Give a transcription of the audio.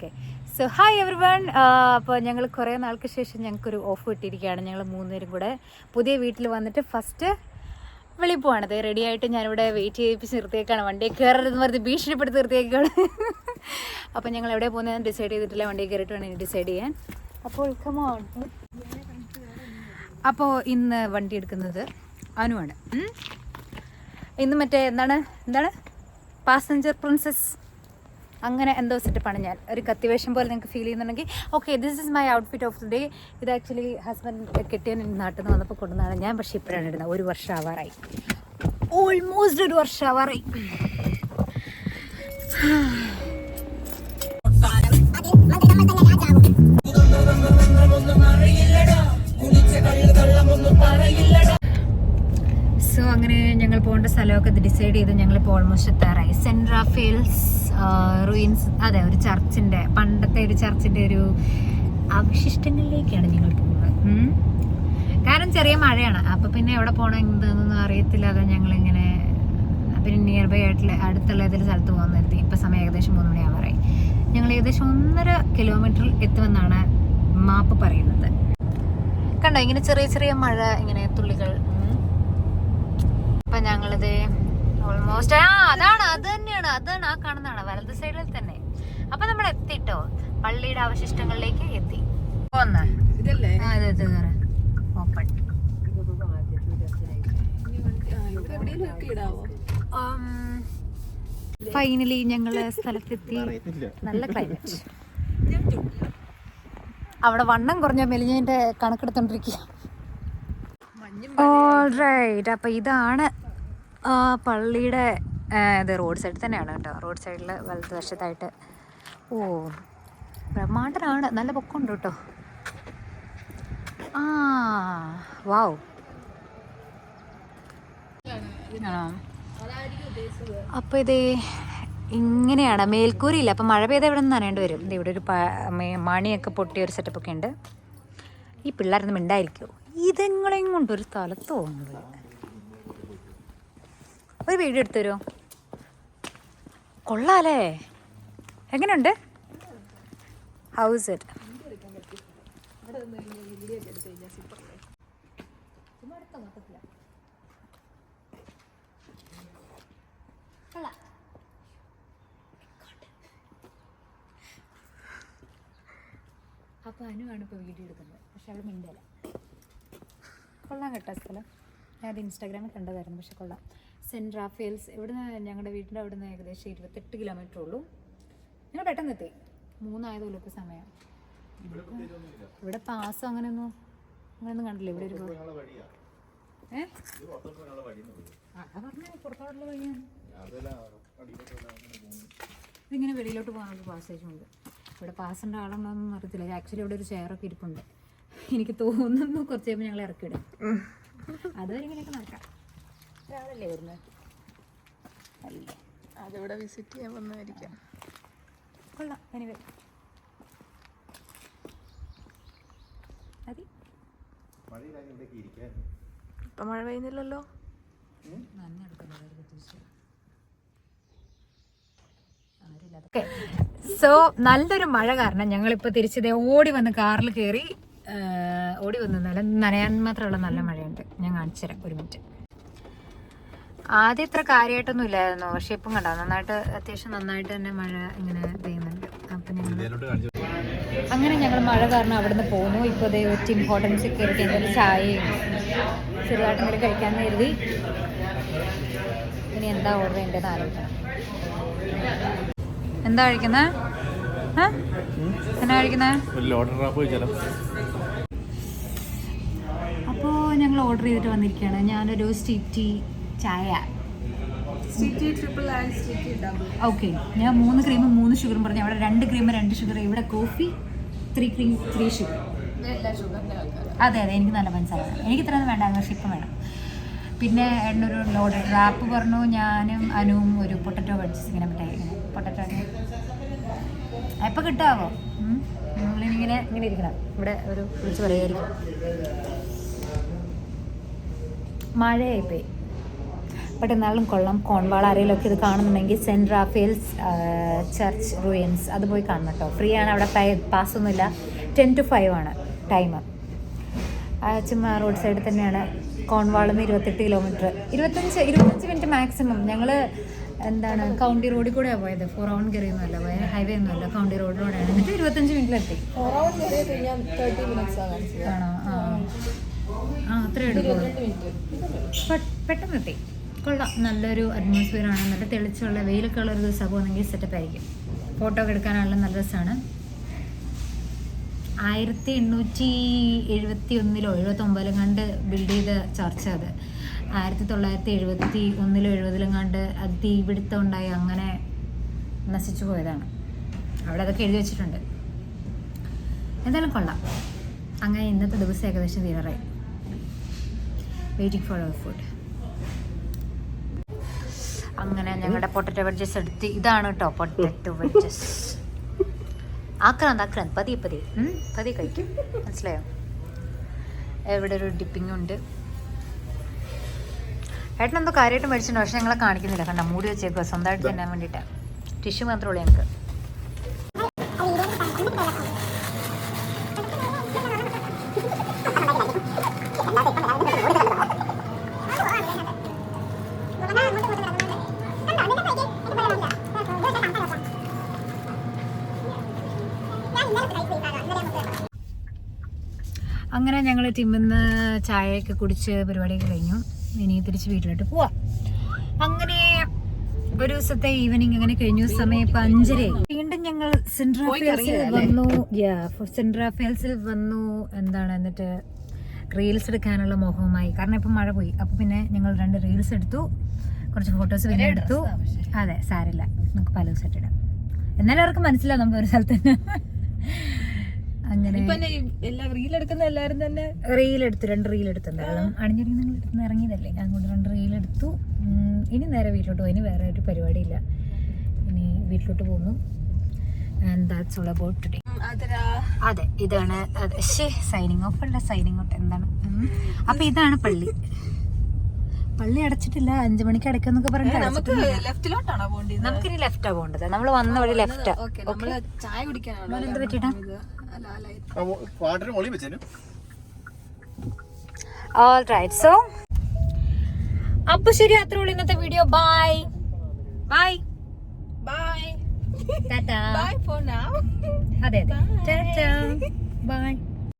Okay so hi every one. അപ്പോൾ ഞങ്ങൾ കുറേ നാൾക്ക് ശേഷം ഞങ്ങൾക്കൊരു ഓഫ് കിട്ടിയിരിക്കുകയാണ്. ഞങ്ങൾ മൂന്നുപേരും കൂടെ പുതിയ വീട്ടിൽ വന്നിട്ട് ഫസ്റ്റ് വെളിയിൽ പോവാണത്. റെഡി ആയിട്ട് ഞാനിവിടെ വെയിറ്റ് ചെയ്യിപ്പിച്ച് നിർത്തിയേക്കാണ്. വണ്ടിയിൽ കയറരുതെന്ന് പറഞ്ഞ് ഭീഷണിപ്പെടുത്തി നിർത്തിയേക്കാണ്. അപ്പോൾ ഞങ്ങൾ എവിടെ പോകുന്നതെന്ന് ഡിസൈഡ് ചെയ്തിട്ടില്ല. വണ്ടിയിൽ കയറിയിട്ട് വേണം ഇനി ഡിസൈഡ് ചെയ്യാൻ. അപ്പോൾ കമോൺ. അപ്പോൾ ഇന്ന് വണ്ടി എടുക്കുന്നത് അനുവാണ്. ഇന്ന് മറ്റേ എന്താണ് പാസഞ്ചർ പ്രിൻസസ് അങ്ങനെ എന്തോ സെറ്റപ്പാണ്. ഞാൻ ഒരു കത്തിവേഷം പോലെ നിങ്ങൾക്ക് ഫീൽ ചെയ്യുന്നുണ്ടെങ്കിൽ okay, this is my outfit of the day. ഇത് ആക്ച്വലി ഹസ്ബൻഡ് കെട്ടിയൻ നാട്ടിൽ നിന്ന് വന്നപ്പോൾ കൊണ്ടുവന്നാണ്. ഞാൻ പക്ഷേ ഇപ്പോഴാണ് ഇടുന്നത്. 1 വർഷം ആവാറായി, ഓൾമോസ്റ്റ് 1 വർഷം ആവാറായി. സോ അങ്ങനെ ഞങ്ങൾ പോകേണ്ട സ്ഥലമൊക്കെ ഡിസൈഡ് ചെയ്ത് ഞങ്ങളിപ്പോൾ ഓൾമോസ്റ്റ് എത്താറായി. സെൻറ്റ് റാഫേൽസ് റൂയിൻസ്, അതെ, ഒരു ചർച്ചിൻ്റെ, പണ്ടത്തെ ഒരു ചർച്ചിൻ്റെ ഒരു അവശിഷ്ടങ്ങളിലേക്കാണ് ഞങ്ങൾ പോകുന്നത്. കാരണം ചെറിയ മഴയാണ്, അപ്പോൾ പിന്നെ എവിടെ പോകണം എന്താണെന്നൊന്നും അറിയത്തില്ല. അത് ഞങ്ങളിങ്ങനെ പിന്നെ നിയർ ബൈ ആയിട്ടുള്ള അടുത്തുള്ള ഏതെങ്കിലും സ്ഥലത്ത് പോകാൻ നിർത്തി. ഇപ്പം സമയം ഏകദേശം 3 മണിയാവാറായി. ഞങ്ങൾ ഏകദേശം 1.5 കിലോമീറ്റർ എത്തുമെന്നാണ് മാപ്പ് പറയുന്നത്. കണ്ടോ ഇങ്ങനെ ചെറിയ ചെറിയ മഴ, ഇങ്ങനെ തുള്ളികൾ. അപ്പം ഞങ്ങളിത് ഓൾമോസ്റ്റ് അത് തന്നെയാണ് ആ കാണുന്നതാണ് വലത് സൈഡിൽ തന്നെ. അപ്പൊ നമ്മൾ എത്തിട്ടോ, പള്ളിയുടെ അവശിഷ്ടങ്ങളിലേക്ക് എത്തി. ഓപ്പൺ. ഫൈനലി ഞങ്ങള് സ്ഥലത്തെത്തി. നല്ല ക്ലൈമറ്റ്. അവിടെ വണ്ണം കുറഞ്ഞ മെലിഞ്ഞതിന്റെ കണക്കെടുത്തോണ്ടിരിക്കുക. ഓൾറൈറ്റ്, അപ്പൊ ഇതാണ് പള്ളിയുടെ ഇത് റോഡ് സൈഡിൽ തന്നെയാണ് കേട്ടോ. റോഡ് സൈഡിൽ വലത് വശത്തായിട്ട്. ഓ ബ്രഹ്മാണ്ടനാണ്, നല്ല പൊക്കമുണ്ട് കേട്ടോ. വാവ്. അപ്പോൾ ഇത് ഇങ്ങനെയാണ്, മേൽക്കൂരയില്ല. അപ്പം മഴ പെയ്ത ഇവിടെ നിന്ന് നനയേണ്ടി വരും. ഇത് ഇവിടെ ഒരു മണിയൊക്കെ പൊട്ടിയ ഒരു സെറ്റപ്പൊക്കെ ഉണ്ട്. ഈ പിള്ളേരൊന്നും മിണ്ടായിരിക്കുമോ? ഇതെങ്ങളെയും കൊണ്ടൊരു സ്ഥലത്ത് പോകുന്നത്. ഒരു വീഡിയോ എടുത്തു തരുമോ? കൊള്ളാലേ, എങ്ങനെയുണ്ട്? House it? അപ്പോൾ അനുവാണ് ഇപ്പോൾ വീഡിയോ എടുക്കുന്നത്. പക്ഷെ അവിടെ മിണ്ടല. കൊള്ളാം കേട്ടോ സ്ഥലം. ഞാനത് ഇൻസ്റ്റാഗ്രാമിൽ കണ്ടതായിരുന്നു. പക്ഷെ കൊള്ളാം. സെൻറ്റ് റാഫേൽസ് ഇവിടുന്ന് ഞങ്ങളുടെ വീടിൻ്റെ അവിടുന്ന് ഏകദേശം 28 കിലോമീറ്റർ ഉള്ളൂ. ഞങ്ങൾ പെട്ടെന്ന് എത്തി. 3 ആയതുള്ളൂ ഇപ്പോൾ സമയം. ഇവിടെ പാസം അങ്ങനെയൊന്നും കണ്ടില്ല. ഇവിടെ ഒരു പുറത്തോട്ടുള്ള വഴിയാണ്. ഇതിങ്ങനെ വെളിയിലോട്ട് പോകാനുള്ള പാസേജുണ്ട്. ഇവിടെ പാസിൻ്റെ ആളുണ്ടോയെന്നൊന്നും അറിയത്തില്ല. ആക്ച്വലി ഇവിടെ ഒരു ചെയറൊക്കെ ഇരിപ്പുണ്ട്. എനിക്ക് തോന്നുന്നു കുറച്ച് കഴിയുമ്പോൾ ഞങ്ങൾ ഇറക്കിയിടും. അതുവരെ ഇങ്ങനെയൊക്കെ നടക്കാം. രാവിലെ വരുന്നത് അല്ലേ? അതിവിടെ വിസിറ്റ് ചെയ്യാൻ വന്നായിരിക്കാം. കൊള്ളാം. എനിവേ മതി. ഇപ്പം മഴ പെയ്യുന്നില്ലല്ലോ. സോ നല്ലൊരു മഴ കാരണം ഞങ്ങളിപ്പോൾ തിരിച്ചതേ ഓടി വന്ന് കാറിൽ കയറി. ഓടി വന്ന് നനയാൻ മാത്രമുള്ള നല്ല മഴയുണ്ട്. ഞാൻ കാണിച്ചു തരാം, ഒരു മിനിറ്റ്. ആദ്യം ഇത്ര കാര്യമായിട്ടൊന്നും ഇല്ലായിരുന്നു, പക്ഷെ ഇപ്പം കണ്ടോ അത്യാവശ്യം നന്നായിട്ട് തന്നെ മഴ ഇങ്ങനെ പെയ്യുന്നുണ്ട്. അപ്പം ഞങ്ങൾ മഴ കാരണം അവിടെ നിന്ന് പോന്നു. ഇപ്പോൾ അതേ ടിം ഹോട്ടൽസിൽ കയറിയിട്ട് എന്തെങ്കിലും ചായയും ചെറുതായിട്ട് എന്തെങ്കിലും കഴിക്കാമെന്ന് കരുതി. ഇനി എന്താ ഓർഡർ ചെയ്യേണ്ടതെന്ന് ആലോചിക്കണം. എന്താ കഴിക്കുന്നത്? എന്നാ കഴിക്കുന്നത്? അപ്പോൾ ഞങ്ങൾ ഓർഡർ ചെയ്തിട്ട് വന്നിരിക്കുകയാണ്. ഞാനൊരു സ്ട്രീറ്റ് ടീ ചായ. ഓക്കെ, ഞാൻ 3 ക്രീമും 3 ഷുഗറും പറഞ്ഞു. അവിടെ 2 ക്രീം 2 ഷുഗർ. ഇവിടെ കോഫി 3 ക്രീം 3 ഷുഗർ. അതെ, എനിക്ക് നല്ല പഞ്ചസാര. എനിക്ക് ഇത്രയൊന്നും വേണ്ട, പക്ഷേ ഇപ്പം വേണം. പിന്നെ എന്നൊരു ലോഡഡ് റാപ്പ് പറഞ്ഞു. ഞാനും അനുവും ഒരു പൊട്ടറ്റോ ബഡ്സ് ഇങ്ങനെ മിഠായി. പൊട്ടറ്റോ എപ്പോൾ കിട്ടാവോ? നമ്മളിങ്ങനെ ഇരിക്കണം. ഇവിടെ ഒരു വിളിച്ച് പറയുമായിരിക്കും. മഴയായിപ്പോയി. ബട്ട് എന്നാലും കൊള്ളാം. കോൺവാൾ ആരെങ്കിലുമൊക്കെ ഇത് കാണുന്നുണ്ടെങ്കിൽ സെൻറ്റ് റാഫേൽസ് ചർച്ച് റൂയിൻസ് അത് പോയി കാണണം കേട്ടോ. ഫ്രീ ആണ്, അവിടെ പാസ്സൊന്നുമില്ല. 10 to 5 ആണ് ടൈം. ചുമ്മാ റോഡ് സൈഡിൽ തന്നെയാണ്. കോൺവാളിൽ നിന്ന് 28 കിലോമീറ്റർ, 25 മിനിറ്റ് മാക്സിമം. ഞങ്ങൾ എന്താണ് കൗണ്ടി റോഡിൽ കൂടെയാണ് പോയത്. 4 hour കയറിയൊന്നുമല്ല പോയത്, ഹൈവേ ഒന്നുമല്ല, കൗണ്ടി റോഡിലൂടെയാണ്. എന്നിട്ട് 25 മിനിറ്റിലെത്തി. ആണോ? അത്രേ എടുക്കുള്ളൂ. പെട്ടെന്ന് എത്തി. കൊള്ളാം, നല്ലൊരു അറ്റ്മോസ്ഫിയർ ആണ്. നല്ല തെളിച്ചുള്ള വെയിലൊക്കെ ഉള്ള ഒരു ദിവസം പോകുന്നെങ്കിൽ സെറ്റപ്പ് ആയിരിക്കും. ഫോട്ടോ ഒക്കെ എടുക്കാനുള്ള നല്ല രസമാണ്. 1871 79 കണ്ട് ബിൽഡ് ചെയ്ത ചർച്ച അത്. 1971 70 കണ്ട് അത് തീപിടുത്തം ഉണ്ടായി അങ്ങനെ നശിച്ചു പോയതാണ്. അവിടെ അതൊക്കെ എഴുതി വെച്ചിട്ടുണ്ട്. എന്തായാലും കൊള്ളാം. അങ്ങനെ ഇന്നത്തെ ദിവസം ഏകദേശം തീരാറായി. Waiting for our food. അങ്ങനെ ഞങ്ങളുടെ പൊട്ടറ്റോ വെഡ്ജസ് എടുത്ത്. ഇതാണ് കേട്ടോ പൊട്ടറ്റോ വെഡ്ജസ്. ആക്രാന്ത് പതിയെ കഴിക്കും. മനസ്സിലായോ? ഇവിടെ ഒരു ഡിപ്പിംഗ് ഉണ്ട്. ഏട്ടനെന്തോ കാര്യമായിട്ട് മേടിച്ചിട്ടുണ്ട്, പക്ഷെ ഞങ്ങളെ കാണിക്കുന്നില്ല. കണ്ട മൂടി വെച്ചേക്കുക സ്വന്തമായിട്ട് തിന്നാൻ വേണ്ടിയിട്ടാണ്. ടിഷ്യൂ മാത്രമേ ഉള്ളൂ ഞങ്ങൾക്ക്. അങ്ങനെ ഞങ്ങൾ ടിമ്മിന്ന് ചായയൊക്കെ കുടിച്ച് പരിപാടിയൊക്കെ കഴിഞ്ഞു. ഇനി തിരിച്ച് വീട്ടിലോട്ട് പോവാം. അങ്ങനെ ഒരു ദിവസത്തെ ഈവനിങ് അങ്ങനെ കഴിഞ്ഞു. സമയം ഇപ്പം 5:30. വീണ്ടും ഞങ്ങൾ സെന്റ് റാഫേൽസിൽ വന്നു. എന്താണ് എന്നിട്ട് റീൽസ് എടുക്കാനുള്ള മോഹവുമായി. കാരണം ഇപ്പം മഴ പോയി. അപ്പം പിന്നെ ഞങ്ങൾ 2 റീൽസ് എടുത്തു, കുറച്ച് ഫോട്ടോസ് പിന്നെ എടുത്തു. അതെ, സാരില്ല, നമുക്ക് പല ദിവസം ഇടാം. എന്നാലും അവർക്ക് മനസ്സിലാവും നമ്മൾ ഒരു സ്ഥലത്ത് തന്നെ. അങ്ങനെ റീലെടുത്ത് 2 റീലെടുത്തുണ്ടായിരുന്നു. അണിഞ്ഞിരിക്കുന്ന ഇറങ്ങിയതല്ലേ, അങ്ങോട്ട് 2 റീലെടുത്തു. ഇനി നേരെ വീട്ടിലോട്ട് പോയി. ഇനി വേറെ ഒരു പരിപാടിയില്ല. ഇനി വീട്ടിലോട്ട് പോകുന്നു. And that's all about today. അതെ, ഇതാണ്. സൈനിങ് ഓഫ് അല്ല, സൈനിങ് ഔട്ട്. എന്താണ്? അപ്പൊ ഇതാണ് പള്ളി. പള്ളി അടച്ചിട്ടില്ല, 5 മണിക്ക് അടയ്ക്കാന്നൊക്കെ പറഞ്ഞിട്ട്. നമുക്കിനി ലെഫ്റ്റാ പോകേണ്ടത്. നമ്മൾ വന്ന വഴി ലെഫ്റ്റാ. ചായ കുടിക്കാനാണ്. എന്ത് പറ്റിട്ടാ? ഓൾറൈറ്റ്, സോ അപ്പൊ ശരി, അത്രേ ഉള്ളൂ ഇന്നത്തെ video. Bye bye bye. Tata. Bye for now. അതെ, ടാറ്റാ. ബൈ.